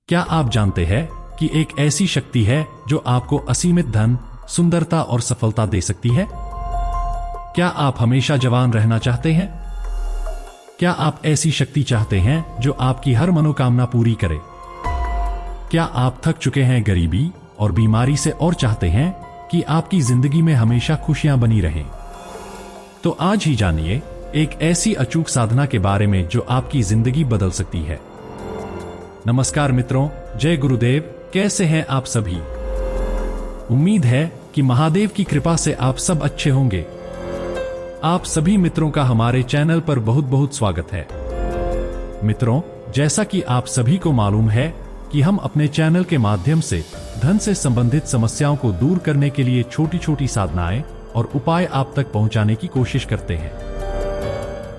क्या आप जानते हैं कि एक ऐसी शक्ति है जो आपको असीमित धन, सुंदरता और सफलता दे सकती है? क्या आप हमेशा जवान रहना चाहते हैं? क्या आप ऐसी शक्ति चाहते हैं जो आपकी हर मनोकामना पूरी करे? क्या आप थक चुके हैं गरीबी और बीमारी से और चाहते हैं कि आपकी जिंदगी में हमेशा खुशियां बनी रहें? तो आज ही जानिए एक ऐसी अचूक साधना के बारे में जो आपकी जिंदगी बदल सकती है। नमस्कार मित्रों, जय गुरुदेव। कैसे हैं आप सभी? उम्मीद है कि महादेव की कृपा से आप सब अच्छे होंगे। आप सभी मित्रों का हमारे चैनल पर बहुत बहुत स्वागत है। मित्रों, जैसा कि आप सभी को मालूम है कि हम अपने चैनल के माध्यम से धन से संबंधित समस्याओं को दूर करने के लिए छोटी छोटी साधनाएं और उपाय आप तक पहुंचाने की कोशिश करते हैं।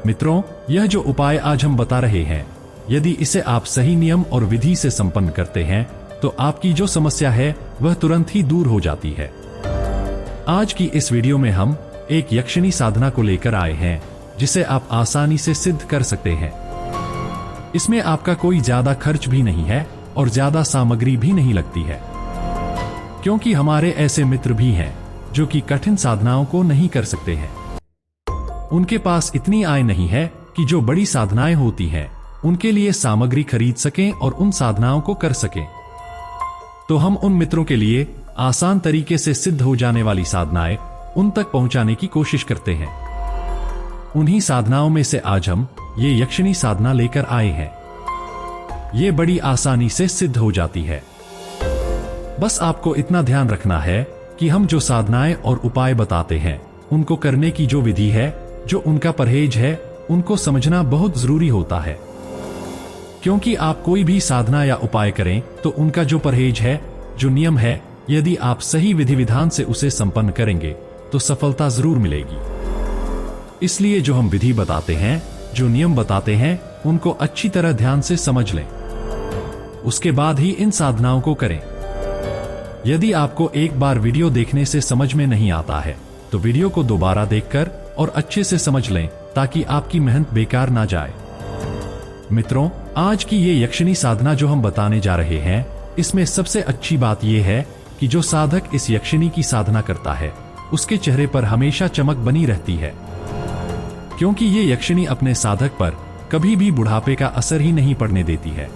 मित्रों, यह जो उपाय आज हम बता रहे हैं, यदि इसे आप सही नियम और विधि से संपन्न करते हैं तो आपकी जो समस्या है वह तुरंत ही दूर हो जाती है। आज की इस वीडियो में हम एक यक्षिणी साधना को लेकर आए हैं जिसे आप आसानी से सिद्ध कर सकते हैं। इसमें आपका कोई ज्यादा खर्च भी नहीं है और ज्यादा सामग्री भी नहीं लगती है, क्योंकि हमारे ऐसे मित्र भी हैं जो कि कठिन साधनाओं को नहीं कर सकते हैं। उनके पास इतनी आय नहीं है कि जो बड़ी साधनाएं होती हैं उनके लिए सामग्री खरीद सकें और उन साधनाओं को कर सकें। तो हम उन मित्रों के लिए आसान तरीके से सिद्ध हो जाने वाली साधनाएं उन तक पहुंचाने की कोशिश करते हैं। उन्हीं साधनाओं में से आज हम ये यक्षिणी साधना लेकर आए हैं। ये बड़ी आसानी से सिद्ध हो जाती है। बस आपको इतना ध्यान रखना है कि हम जो साधनाएं और उपाय बताते हैं उनको करने की जो विधि है, जो उनका परहेज है, उनको समझना बहुत जरूरी होता है। क्योंकि आप कोई भी साधना या उपाय करें तो उनका जो परहेज है, जो नियम है, यदि आप सही विधि विधान से उसे संपन्न करेंगे तो सफलता जरूर मिलेगी। इसलिए जो हम विधि बताते हैं, जो नियम बताते हैं, उनको अच्छी तरह ध्यान से समझ लें। उसके बाद ही इन साधनाओं को करें। यदि आपको एक बार वीडियो देखने से समझ में नहीं आता है तो वीडियो को दोबारा देखकर और अच्छे से समझ लें ताकि आपकी मेहनत बेकार ना जाए। मित्रों, आज की ये यक्षिणी साधना जो हम बताने जा रहे हैं, इसमें सबसे अच्छी बात यह है कि जो साधक इस यक्षिणी की साधना करता है उसके चेहरे पर हमेशा चमक बनी रहती है, क्योंकि ये यक्षिणी अपने साधक पर कभी भी बुढ़ापे का असर ही नहीं पड़ने देती है।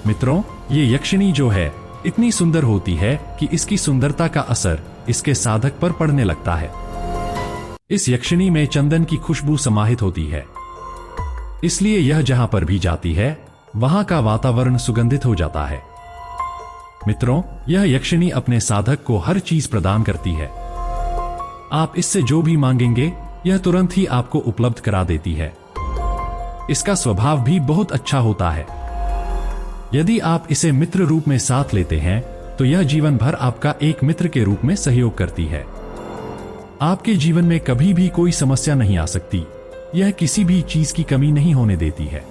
मित्रों, ये यक्षिणी जो है इतनी सुंदर होती है कि इसकी सुंदरता का असर इसके साधक पर पड़ने लगता है। इस यक्षिणी में चंदन की खुशबू समाहित होती है, इसलिए यह जहां पर भी जाती है वहां का वातावरण सुगंधित हो जाता है। मित्रों, यह यक्षिणी अपने साधक को हर चीज प्रदान करती है। आप इससे जो भी मांगेंगे यह तुरंत ही आपको उपलब्ध करा देती है। इसका स्वभाव भी बहुत अच्छा होता है। यदि आप इसे मित्र रूप में साथ लेते हैं तो यह जीवन भर आपका एक मित्र के रूप में सहयोग करती है। आपके जीवन में कभी भी कोई समस्या नहीं आ सकती। यह किसी भी चीज की कमी नहीं होने देती है।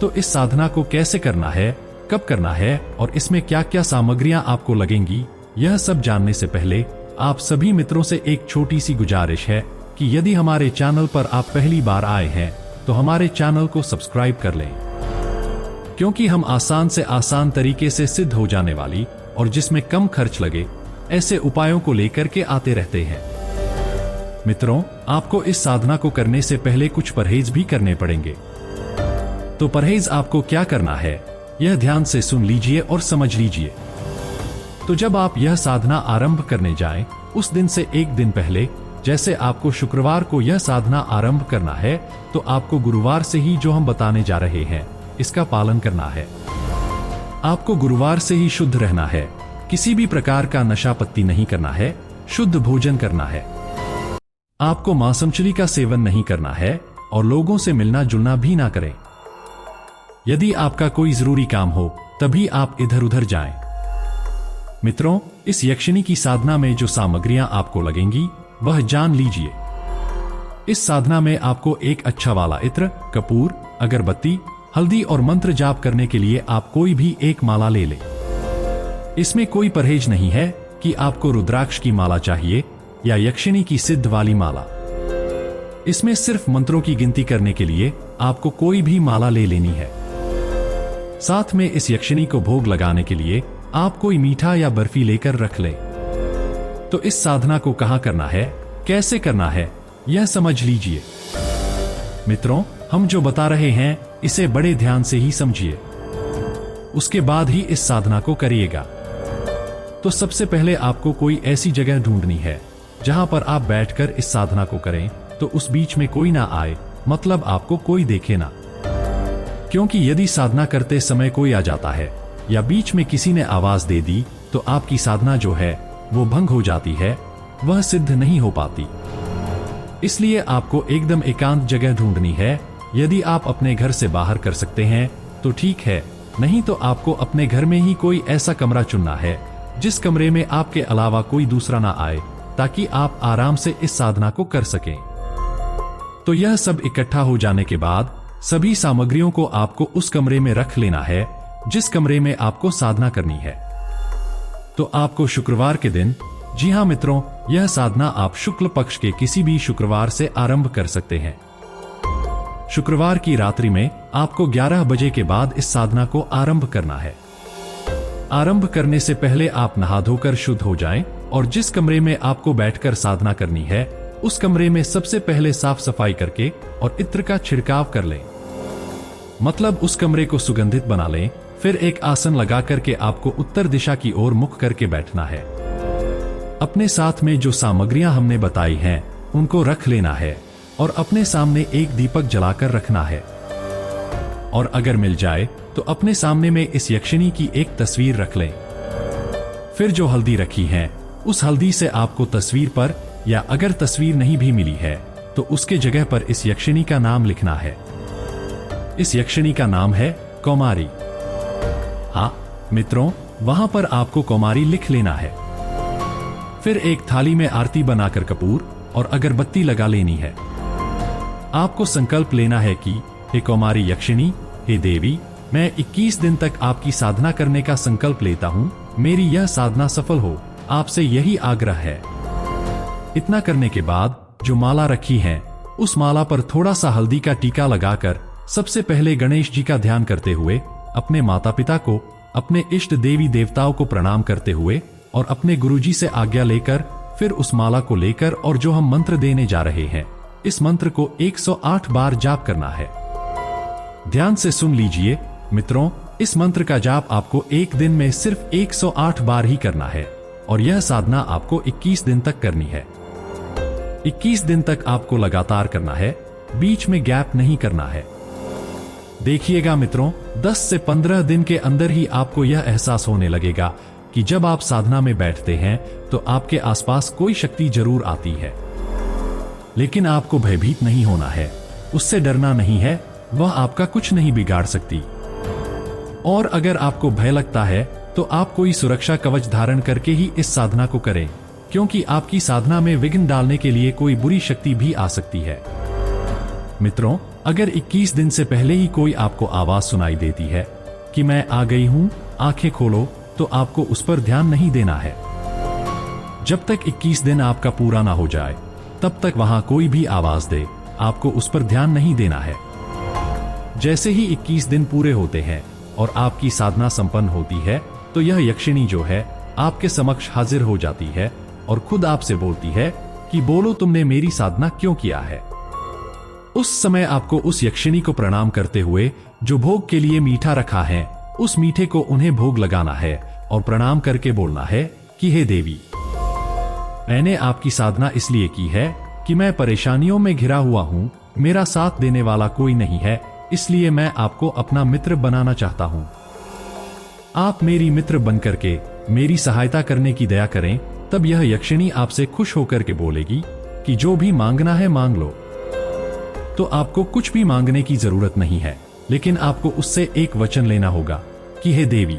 तो इस साधना को कैसे करना है, कब करना है और इसमें क्या क्या सामग्रियां आपको लगेंगी, यह सब जानने से पहले आप सभी मित्रों से एक छोटी सी गुजारिश है कि यदि हमारे चैनल पर आप पहली बार आए हैं तो हमारे चैनल को सब्सक्राइब कर लें, क्योंकि हम आसान से आसान तरीके से सिद्ध हो जाने वाली और जिसमें कम खर्च लगे ऐसे उपायों को लेकर के आते रहते हैं। मित्रों, आपको इस साधना को करने से पहले कुछ परहेज भी करने पड़ेंगे। तो परहेज आपको क्या करना है, यह ध्यान से सुन लीजिए और समझ लीजिए। तो जब आप यह साधना आरंभ करने जाएं, उस दिन से एक दिन पहले, जैसे आपको शुक्रवार को यह साधना आरंभ करना है तो आपको गुरुवार से ही जो हम बताने जा रहे हैं इसका पालन करना है। आपको गुरुवार से ही शुद्ध रहना है, किसी भी प्रकार का नशा पत्ती नहीं करना है, शुद्ध भोजन करना है। आपको मांसमछली का सेवन नहीं करना है और लोगों से मिलना जुलना भी ना करें। यदि आपका कोई जरूरी काम हो तभी आप इधर उधर जाएं। मित्रों, इस यक्षिणी की साधना में जो सामग्रियां आपको लगेंगी वह जान लीजिए। इस साधना में आपको एक अच्छा वाला इत्र, कपूर, अगरबत्ती, हल्दी और मंत्र जाप करने के लिए आप कोई भी एक माला ले लें। इसमें कोई परहेज नहीं है कि आपको रुद्राक्ष की माला चाहिए या यक्षिणी की सिद्ध वाली माला। इसमें सिर्फ मंत्रों की गिनती करने के लिए आपको कोई भी माला ले लेनी है। साथ में इस यक्षिणी को भोग लगाने के लिए आप कोई मीठा या बर्फी लेकर रख लें। तो इस साधना को कहाँ करना है, कैसे करना है, यह समझ लीजिए। मित्रों, हम जो बता रहे हैं इसे बड़े ध्यान से ही समझिए, उसके बाद ही इस साधना को करिएगा। तो सबसे पहले आपको कोई ऐसी जगह ढूंढनी है जहां पर आप बैठकर इस साधना को करें, तो उस बीच में कोई ना आए, मतलब आपको कोई देखे ना। क्योंकि यदि साधना करते समय कोई आ जाता है या बीच में किसी ने आवाज दे दी तो आपकी साधना जो है वो भंग हो जाती है, वह सिद्ध नहीं हो पाती। इसलिए आपको एकदम एकांत जगह ढूंढनी है। यदि आप अपने घर से बाहर कर सकते हैं तो ठीक है, नहीं तो आपको अपने घर में ही कोई ऐसा कमरा चुनना है जिस कमरे में आपके अलावा कोई दूसरा ना आए, ताकि आप आराम से इस साधना को कर सकें। तो यह सब इकट्ठा हो जाने के बाद सभी सामग्रियों को आपको उस कमरे में रख लेना है जिस कमरे में आपको साधना करनी है। तो आपको शुक्रवार के दिन, जी हाँ मित्रों, यह साधना आप शुक्ल पक्ष के किसी भी शुक्रवार से आरंभ कर सकते हैं। शुक्रवार की रात्रि में आपको 11 बजे के बाद इस साधना को आरंभ करना है। आरंभ करने से पहले आप नहा धोकर शुद्ध हो जाएं और जिस कमरे में आपको बैठकर साधना करनी है उस कमरे में सबसे पहले साफ सफाई करके और इत्र का छिड़काव कर लें। मतलब उस कमरे को सुगंधित बना लें। फिर एक आसन लगा करके आपको उत्तर दिशा की ओर मुख करके बैठना है। अपने साथ में जो सामग्रियां हमने बताई हैं उनको रख लेना है और अपने सामने एक दीपक जलाकर रखना है। और अगर मिल जाए तो अपने सामने में इस यक्षिणी की एक तस्वीर रख लें। फिर जो हल्दी रखी है उस हल्दी से आपको तस्वीर पर, या अगर तस्वीर नहीं भी मिली है तो उसके जगह पर इस यक्षिणी का नाम लिखना है। इस यक्षिणी का नाम है कौमारी। हाँ मित्रों, वहां पर आपको कौमारी लिख लेना है। फिर एक थाली में आरती बनाकर कपूर और अगरबत्ती लगा लेनी है। आपको संकल्प लेना है कि हे कौमारी यक्षिणी, हे देवी, मैं 21 दिन तक आपकी साधना करने का संकल्प लेता हूँ। मेरी यह साधना सफल हो, आपसे यही आग्रह है। इतना करने के बाद जो माला रखी है उस माला पर थोड़ा सा हल्दी का टीका लगाकर सबसे पहले गणेश जी का ध्यान करते हुए, अपने माता पिता को, अपने इष्ट देवी देवताओं को प्रणाम करते हुए और अपने गुरुजी से आज्ञा लेकर फिर उस माला को लेकर और जो हम मंत्र देने जा रहे हैं इस मंत्र को 108 बार जाप करना है। ध्यान से सुन लीजिए मित्रों, इस मंत्र का जाप आपको एक दिन में सिर्फ 108 बार ही करना है और यह साधना आपको 21 दिन तक करनी है। 21 दिन तक आपको लगातार करना है, बीच में गैप नहीं करना है। देखिएगा मित्रों, 10 से 15 दिन के अंदर ही आपको यह एहसास होने लगेगा कि जब आप साधना में बैठते हैं तो आपके आसपास कोई शक्ति जरूर आती है, लेकिन आपको भयभीत नहीं होना है, उससे डरना नहीं है, वह आपका कुछ नहीं बिगाड़ सकती। और अगर आपको भय लगता है तो आप कोई सुरक्षा कवच धारण करके ही इस साधना को करें, क्योंकि आपकी साधना में विघ्न डालने के लिए कोई बुरी शक्ति भी आ सकती है। मित्रों, अगर 21 दिन से पहले ही कोई आपको आवाज सुनाई देती है कि मैं आ गई हूं, आंखें खोलो, तो आपको उस पर ध्यान नहीं देना है। जब तक 21 दिन आपका पूरा ना हो जाए तब तक वहां कोई भी आवाज दे, आपको उस पर ध्यान नहीं देना है। जैसे ही 21 दिन पूरे होते हैं और आपकी साधना संपन्न होती है तो यह यक्षिणी जो है आपके समक्ष हाजिर हो जाती है और खुद आपसे बोलती है कि बोलो तुमने मेरी साधना क्यों किया है। उस समय आपको उस यक्षिणी को प्रणाम करते हुए जो भोग के लिए मीठा रखा है उस मीठे को उन्हें भोग लगाना है और प्रणाम करके बोलना है कि हे देवी, मैंने आपकी साधना इसलिए की है कि मैं परेशानियों में घिरा हुआ हूं, मेरा साथ देने वाला कोई नहीं है, इसलिए मैं आपको अपना मित्र बनाना चाहता हूं। आप मेरी मित्र बनकर के मेरी सहायता करने की दया करें। तब यह यक्षिणी आपसे खुश होकर के बोलेगी कि जो भी मांगना है मांग लो। तो आपको कुछ भी मांगने की जरूरत नहीं है, लेकिन आपको उससे एक वचन लेना होगा कि हे देवी,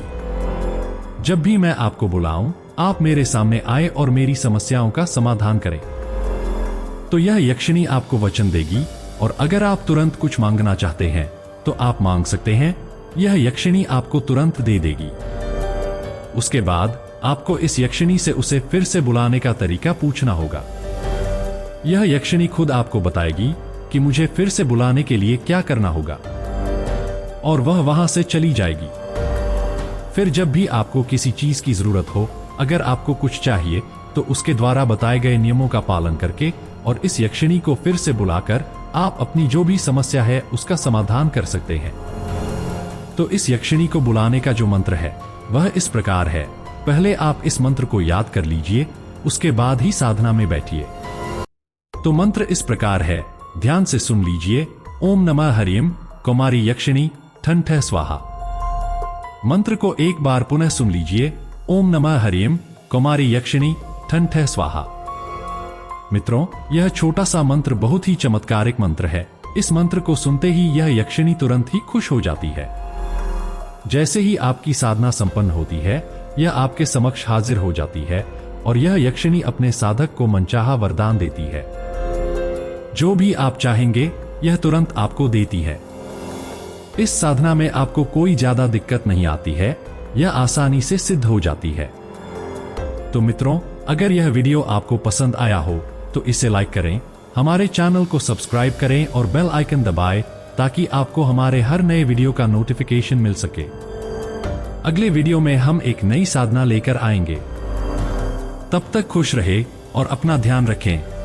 जब भी मैं आपको बुलाऊं आप मेरे सामने आए और मेरी समस्याओं का समाधान करें। तो यह यक्षिणी आपको वचन देगी और अगर आप तुरंत कुछ मांगना चाहते हैं तो आप मांग सकते हैं, यह यक्षिणी आपको तुरंत दे देगी। उसके बाद आपको इस यक्षिणी से उसे फिर से बुलाने का तरीका पूछना होगा। यह यक्षिणी खुद आपको बताएगी कि मुझे फिर से बुलाने के लिए क्या करना होगा। और वह वहां से चली जाएगी। फिर जब भी आपको किसी चीज की जरूरत हो, अगर आपको कुछ चाहिए, तो उसके द्वारा बताए गए नियमों का पालन करके और इस यक्षिणी को फिर से बुलाकर आप अपनी जो भी समस्या है उसका समाधान कर सकते हैं। तो इस यक्षिणी को बुलाने का जो मंत्र है वह इस प्रकार है। पहले आप इस मंत्र को याद कर लीजिए, उसके बाद ही साधना में बैठिए। तो मंत्र इस प्रकार है, ध्यान से सुन लीजिए। ओम नमः हरिम कुमारी यक्षिणी ठन ठह स्वाहा। मंत्र को एक बार पुनः सुन लीजिए। ओम नमः हरिम कुमारी यक्षिणी ठन ठह स्वाहा। मित्रों, यह छोटा सा मंत्र बहुत ही चमत्कारिक मंत्र है। इस मंत्र को सुनते ही यह यक्षिणी तुरंत ही खुश हो जाती है। जैसे ही आपकी साधना संपन्न होती है, यह आपके समक्ष हाजिर हो जाती है और यह यक्षिणी अपने साधक को मनचाहा वरदान देती है। जो भी आप चाहेंगे यह तुरंत आपको देती है। इस साधना में आपको कोई ज्यादा दिक्कत नहीं आती है, यह आसानी से सिद्ध हो जाती है। तो मित्रों, अगर यह वीडियो आपको पसंद आया हो तो इसे लाइक करें, हमारे चैनल को सब्सक्राइब करें और बेल आइकन दबाएं ताकि आपको हमारे हर नए वीडियो का नोटिफिकेशन मिल सके। अगले वीडियो में हम एक नई साधना लेकर आएंगे। तब तक खुश रहे और अपना ध्यान रखें।